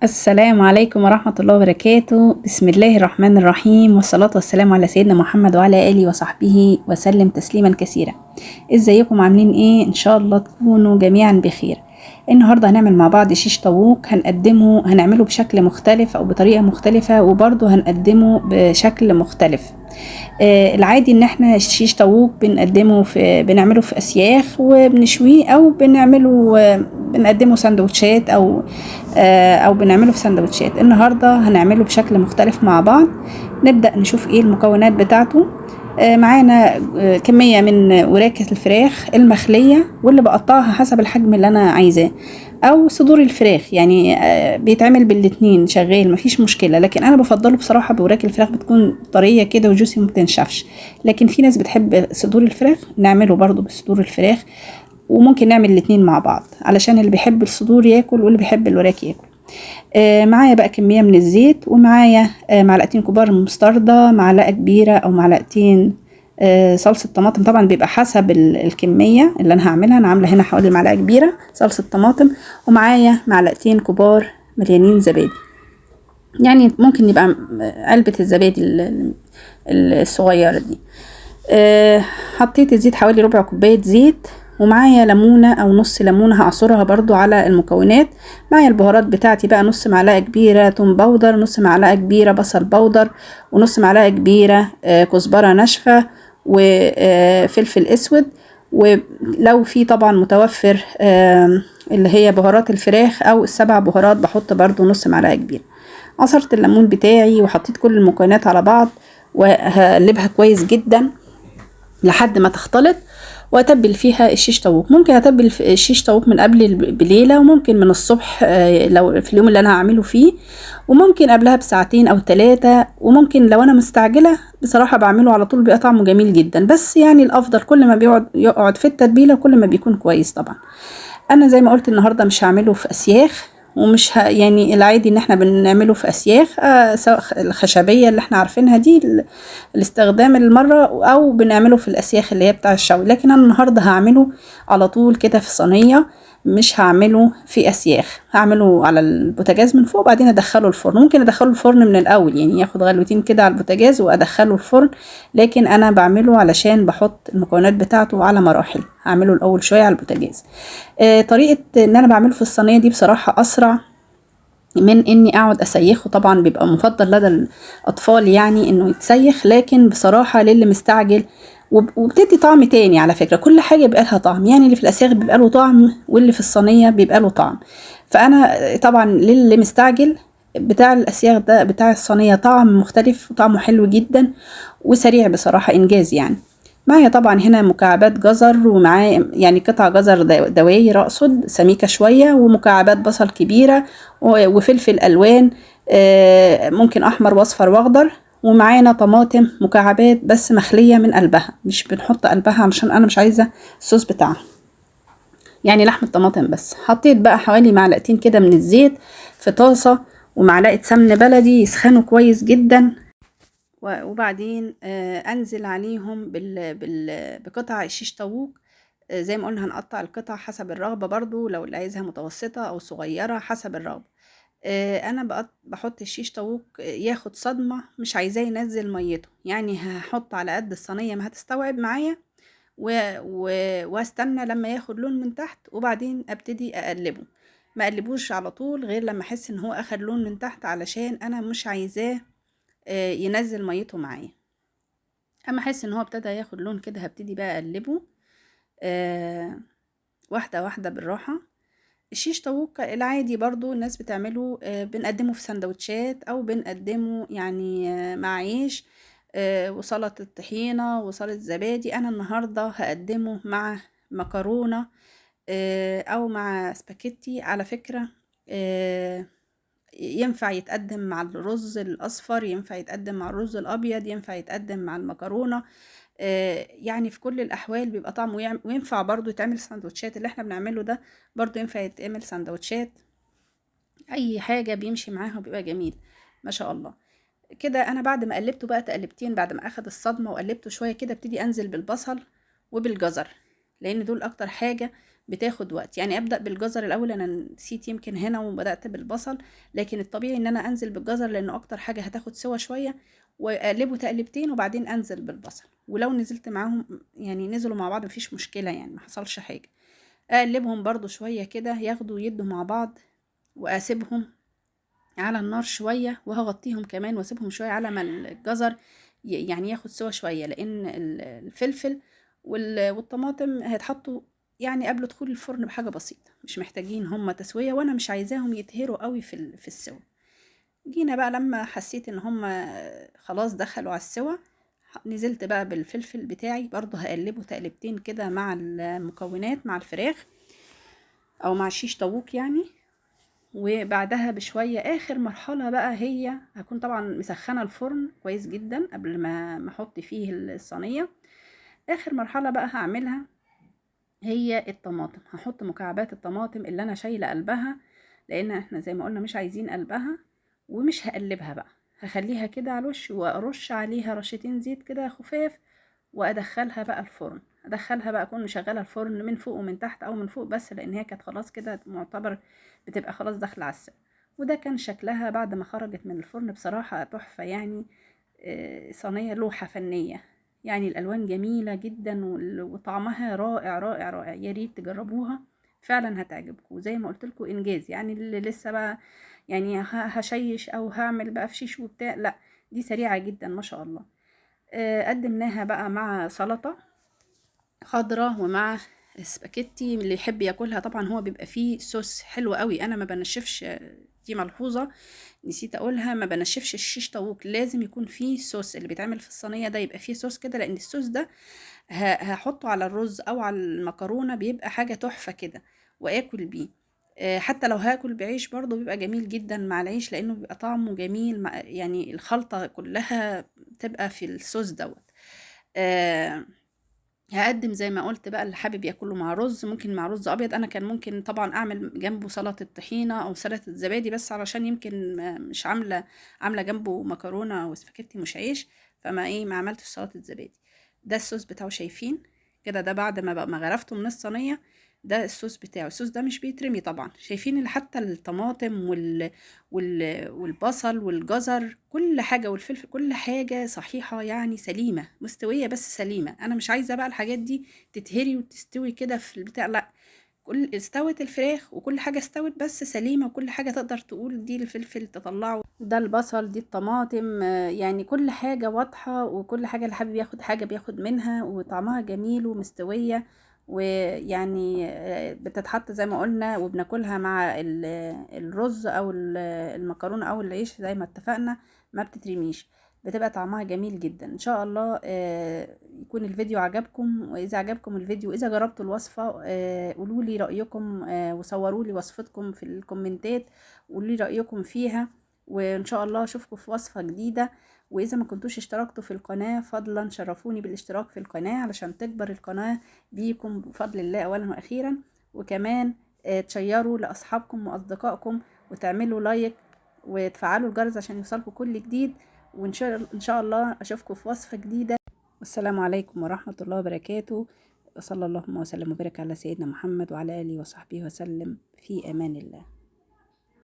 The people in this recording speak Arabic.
السلام عليكم ورحمة الله وبركاته. بسم الله الرحمن الرحيم، والصلاة والسلام على سيدنا محمد وعلى آله وصحبه وسلم تسليما كثيرا. ازيكم عاملين ايه؟ ان شاء الله تكونوا جميعا بخير. النهاردة هنعمل مع بعض شيش طاووق، هنعمله بشكل مختلف او بطريقة مختلفة، وبرضه هنقدمه بشكل مختلف. العادي ان احنا شيش طاووق بنعمله في اسياخ وبنشويه، او بنقدمه سندوتشات، او بنعمله في سندوتشات. النهارده هنعمله بشكل مختلف مع بعض. نبدأ نشوف ايه المكونات بتاعته. معانا كمية من وراك الفراخ المخلية، واللي بقطعها حسب الحجم اللي انا عايزاه، او صدور الفراخ. يعني بيتعمل بالاتنين شغال، مفيش مشكلة، لكن انا بفضله بصراحة بوراك الفراخ، بتكون طرية كده وجوسي مبتنشفش. لكن في ناس بتحب صدور الفراخ، نعمله برضو بصدور الفراخ، وممكن نعمل الاتنين مع بعض علشان اللي بيحب الصدور ياكل واللي بيحب الوراك ياكل. معايا بقى كمية من الزيت، ومعايا معلقتين كبار من مستردة، معلقة كبيرة او معلقتين صلصة طماطم. طبعا بيبقى حسب الكمية اللي انا هعملها. انا عاملة هنا حوالي معلقة كبيرة صلصة طماطم، ومعايا معلقتين كبار مليانين زبادي. يعني ممكن يبقى علبة الزبادي الصغيرة دي. حطيت الزيت حوالي ربع كوباية زيت، ومعايا ليمونة او نص ليمونة هعصرها برضو على المكونات. معايا البهارات بتاعتي بقى: نص معلقة كبيرة توم باودر، نص معلقة كبيرة بصل باودر، ونص معلقة كبيرة كزبرة ناشفة، وفلفل اسود. ولو في طبعا متوفر اللي هي بهارات الفراخ او السبع بهارات، بحط برضو نص معلقة كبيرة. عصرت الليمون بتاعي وحطيت كل المكونات على بعض، وهقلبها كويس جدا لحد ما تختلط، واتبل فيها الشيش طاووق. ممكن اتبل الشيش طاووق من قبل بليله، وممكن من الصبح لو في اليوم اللي انا هعمله فيه، وممكن قبلها بساعتين او 3، وممكن لو انا مستعجله بصراحه بعمله على طول، بيبقى طعمه جميل جدا. بس يعني الافضل كل ما يقعد في التتبيله كل ما بيكون كويس طبعا. انا زي ما قلت النهارده مش هعمله في اسياخ، ومش يعني العادي ان احنا بنعمله في اسياخ، سواء الخشبيه اللي احنا عارفينها دي الاستخدام المره، او بنعمله في الاسياخ اللي هي بتاع الشوي. لكن انا النهارده هعمله على طول كده في صينيه، مش هعمله في اسياخ. هعمله على البوتاجاز من فوق، وبعدين ادخله الفرن. ممكن ادخله الفرن من الاول، يعني ياخد غلوتين كده على البوتاجاز وادخله الفرن، لكن انا بعمله علشان بحط المكونات بتاعته على مراحل. هعمله الاول شويه على البوتاجاز. طريقه ان انا بعمله في الصينيه دي بصراحه اسرع من اني اقعد اسيخه. طبعا بيبقى مفضل لدى الاطفال يعني انه يتسيخ، لكن بصراحه للي مستعجل وبتدي طعم تاني. على فكره كل حاجه بيبقى لها طعم، يعني اللي في الاسياخ بيبقى له طعم، واللي في الصينيه بيبقى له طعم. فانا طبعا للي مستعجل، بتاع الاسياخ ده بتاع الصينيه طعم مختلف وطعمه حلو جدا وسريع بصراحه، انجاز يعني. معايا طبعا هنا مكعبات جزر، ومعايا يعني قطع جزر دواير اقصد سميكه شويه، ومكعبات بصل كبيره، وفلفل الوان ممكن احمر واصفر واخضر. ومعانا طماطم مكعبات بس مخليه من قلبها، مش بنحط قلبها علشان انا مش عايزه الصوص بتاعها، يعني لحم الطماطم بس. حطيت بقى حوالي معلقتين كده من الزيت في طاسه، ومعلقه سمن بلدي يسخنوا كويس جدا، وبعدين انزل عليهم بقطع الشيش طاووق. زي ما قلنا هنقطع القطع حسب الرغبة برضو، لو اللي عايزها متوسطة او صغيرة حسب الرغبة. انا بحط الشيش طاووق ياخد صدمة، مش عايزاه ينزل ميته، يعني هحط على قد الصينية ما هتستوعب معايا، واستنى لما ياخد لون من تحت، وبعدين ابتدي اقلبه. ما اقلبوش على طول غير لما احس ان هو اخد لون من تحت، علشان انا مش عايزاه ينزل ميته معايا. اما احس ان هو ابتدى ياخد لون كده، هبتدي بقى اقلبه واحده واحده بالراحه. الشيش طاووق العادي برضو الناس بتعمله، بنقدمه في سندوتشات، او بنقدمه يعني مع عيش وسلطه طحينه وسلطه زبادي. انا النهارده هقدمه مع مكرونه او مع سباكيتي. على فكره ينفع يتقدم مع الرز الاصفر، ينفع يتقدم مع الرز الابيض، ينفع يتقدم مع المكرونه. يعني في كل الاحوال بيبقى طعمه وينفع برضو يتعمل سندوتشات. اللي احنا بنعمله ده برضو ينفع يتعمل سندوتشات، اي حاجه بيمشي معاها وبيبقى جميل ما شاء الله. كده انا بعد ما قلبته بقى تقلبتين، بعد ما اخد الصدمه وقلبته شويه كده، ابتدي انزل بالبصل وبالجزر، لان دول اكتر حاجه بتاخد وقت. يعني ابدا بالجزر الاول، انا نسيت يمكن هنا وبدات بالبصل، لكن الطبيعي ان انا انزل بالجزر لانه اكتر حاجه هتاخد سوا شويه، واقلبه تقلبتين وبعدين انزل بالبصل. ولو نزلت معاهم يعني نزلوا مع بعض مفيش مشكله، يعني ما حصلش حاجه. اقلبهم برضو شويه كده ياخدوا يدوا مع بعض، واسيبهم على النار شويه، وهغطيهم كمان واسيبهم شويه على ما الجزر يعني ياخد سوا شويه، لان الفلفل والطماطم هيتحطوا يعني قبل دخول الفرن بحاجه بسيطه، مش محتاجين هم تسويه، وانا مش عايزاهم يتهروا قوي في السوا. جينا بقى لما حسيت ان هم خلاص دخلوا على السوا، نزلت بقى بالفلفل بتاعي، برضو هقلبه تقلبتين كده مع المكونات، مع الفراخ او مع شيش طاووق يعني. وبعدها بشوية اخر مرحلة بقى هي هكون طبعا مسخنة الفرن كويس جدا قبل ما احط فيه الصينية. اخر مرحلة بقى هعملها هي الطماطم. هحط مكعبات الطماطم اللي انا شايلة قلبها، لان احنا زي ما قلنا مش عايزين قلبها. ومش هقلبها بقى، هخليها كده على الوش، وارش عليها رشتين زيت كده خفاف، وادخلها بقى الفرن. ادخلها بقى اكون مشغله الفرن من فوق ومن تحت، او من فوق بس لان هي كانت خلاص كده معتبر بتبقى خلاص داخله على السوا. وده كان شكلها بعد ما خرجت من الفرن، بصراحه تحفه يعني. صينيه لوحه فنيه، يعني الالوان جميله جدا وطعمها رائع رائع رائع. يا ريت تجربوها، فعلا هتعجبكم. وزي ما قلت لكم انجاز، يعني اللي لسه بقى يعني هشيش او هعمل بقى في شيش وبتاع، لا دي سريعه جدا ما شاء الله. قدمناها بقى مع سلطة خضرة ومع سباكيتي. اللي يحب ياكلها طبعا هو بيبقى فيه صوص حلو قوي. انا ما بنشفش، دي ملحوظة نسيت اقولها، ما بنشفش الشيش طاووق، لازم يكون فيه صوص. اللي بيتعمل في الصينية ده يبقى فيه صوص كده، لان الصوص ده هحطه على الرز او على المكرونة، بيبقى حاجة تحفة كده واكل بيه. حتى لو هاكل بعيش برضه بيبقى جميل جدا مع العيش، لانه بيبقى طعمه جميل يعني الخلطة كلها تبقى في الصوص دوت. آه هقدم زي ما قلت بقى، اللي حابب ياكله مع رز ممكن مع رز ابيض. انا كان ممكن طبعا اعمل جنبه سلطه طحينه او سلطه زبادي، بس علشان يمكن مش عامله جنبه مكرونه وسباكيتي مش عيش، فما ايه ما عملتش سلطه زبادي. ده الصوص بتاعه شايفين كده، ده بعد ما بقى ما غرفته من الصينيه. ده الصوص بتاعه. الصوص ده مش بيترمي طبعا، شايفين حتى الطماطم والبصل والجزر كل حاجة والفلفل كل حاجة صحيحة يعني سليمة مستوية بس سليمة. أنا مش عايزة بقى الحاجات دي تتهري وتستوي كده في البتاع، لأ كل استوت الفراخ وكل حاجة استوت بس سليمة، وكل حاجة تقدر تقول دي الفلفل تطلعه، ده البصل، دي الطماطم، يعني كل حاجة واضحة، وكل حاجة اللي حابب ياخد حاجة بياخد منها، وطعمها جميل ومستوية. ويعني بتتحط زي ما قلنا، وبناكلها مع الرز او المكرونة او العيش زي ما اتفقنا، ما بتترميش، بتبقى طعمها جميل جدا. ان شاء الله يكون الفيديو عجبكم. واذا عجبكم الفيديو، اذا جربتوا الوصفة، قولوا لي رأيكم، وصوروا لي وصفتكم في الكومنتات، قولوا لي رأيكم فيها. وان شاء الله اشوفكم في وصفة جديدة. واذا ما كنتوش اشتركتوا في القناة، فضلا شرفوني بالاشتراك في القناة علشان تكبر القناة بيكم بفضل الله اولا واخيرا. وكمان تشيروا لاصحابكم واصدقائكم، وتعملوا لايك، وتفعلوا الجرس عشان يوصلكم كل جديد. وان شاء الله اشوفكم في وصفة جديدة. والسلام عليكم ورحمة الله وبركاته. وصلى اللهم وسلم وبارك على سيدنا محمد وعلى آله وصحبه وسلم، في امان الله.